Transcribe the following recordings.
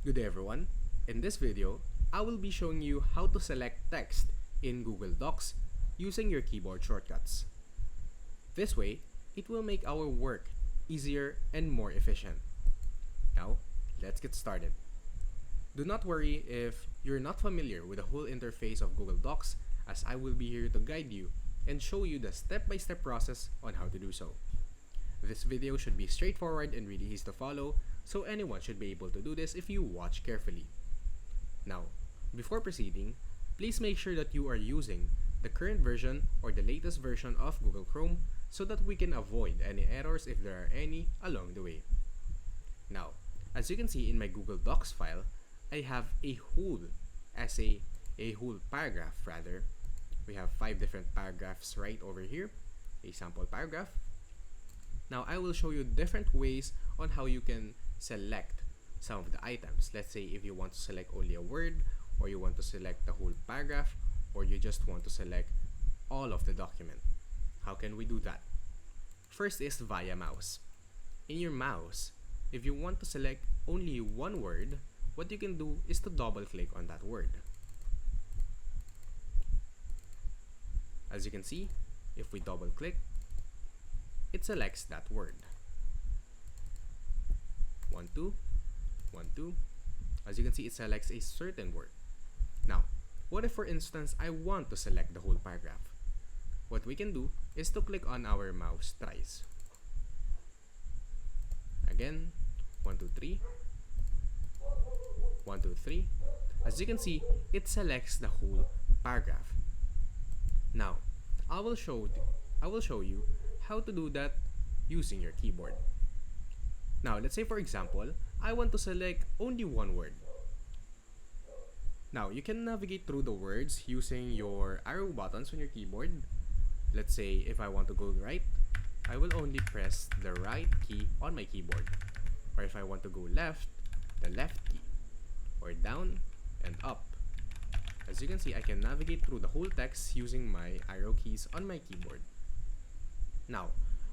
Good day everyone. In this video, I will be showing you how to select text in Google Docs using your keyboard shortcuts. This way, it will make our work easier and more efficient. Now, let's get started. Do not worry if you're not familiar with the whole interface of Google Docs, as I will be here to guide you and show you the step-by-step process on how to do so. This video should be straightforward and really easy to follow, so anyone should be able to do this if you watch carefully. Now, before proceeding, please make sure that you are using the current version or the latest version of Google Chrome so that we can avoid any errors if there are any along the way. Now, as you can see in my Google Docs file, I have a whole essay, a whole paragraph rather. We have 5 different paragraphs right over here, a sample paragraph. Now I will show you different ways on how you can select some of the items. Let's say if you want to select only a word, or you want to select the whole paragraph, or you just want to select all of the document. How can we do that? First is via mouse. In your mouse, if you want to select only one word, what you can do is to double click on that word. As you can see, if we double click, it selects that word. 1, 2, 1, 2. As you can see, it selects a certain word. Now, what if for instance I want to select the whole paragraph? What we can do is to click on our mouse thrice. Again, 1, 2, 3. 1, 2, 3. As you can see, it selects the whole paragraph. Now, I will show you how to do that using your keyboard. Now, let's say for example, I want to select only one word. Now, you can navigate through the words using your arrow buttons on your keyboard. Let's say if I want to go right, I will only press the right key on my keyboard. Or if I want to go left, the left key. Or down and up. As you can see, I can navigate through the whole text using my arrow keys on my keyboard. Now,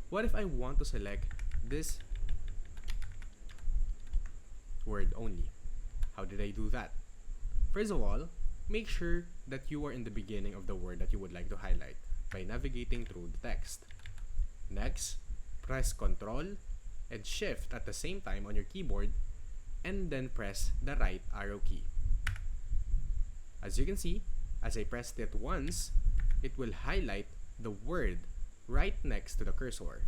what if I want to select this word only? How did I do that? First of all, make sure that you are in the beginning of the word that you would like to highlight by navigating through the text. Next, press Ctrl and Shift at the same time on your keyboard and then press the right arrow key. As you can see, as I pressed it once, it will highlight the word right next to the cursor.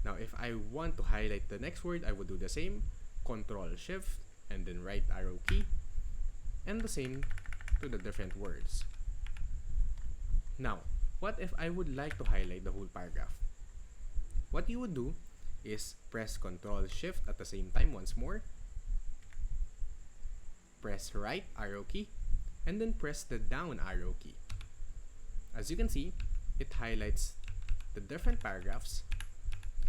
Now, if I want to highlight the next word, I would do the same, Ctrl Shift and then right arrow key, and the same to the different words. Now, what if I would like to highlight the whole paragraph? What you would do is press Ctrl Shift at the same time once more, press right arrow key, and then press the down arrow key. As you can see, it highlights the different paragraphs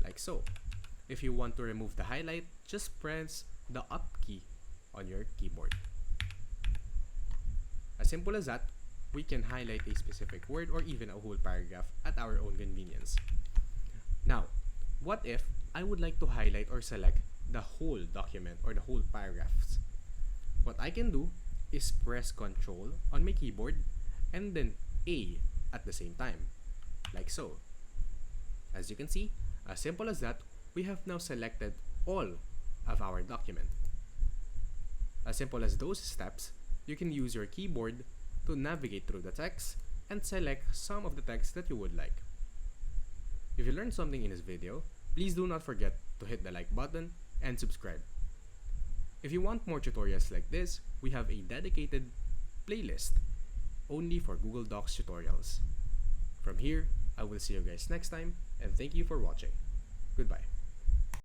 like so. If you want to remove the highlight, just press the up key on your keyboard. As simple as that, we can highlight a specific word or even a whole paragraph at our own convenience. Now, what if I would like to highlight or select the whole document or the whole paragraphs? What I can do is press Ctrl on my keyboard and then A at the same time, like so. As you can see, as simple as that, we have now selected all of our document. As simple as those steps, you can use your keyboard to navigate through the text and select some of the text that you would like. If you learned something in this video, please do not forget to hit the like button and subscribe. If you want more tutorials like this, we have a dedicated playlist only for Google Docs tutorials. From here, I will see you guys next time, and thank you for watching. Goodbye.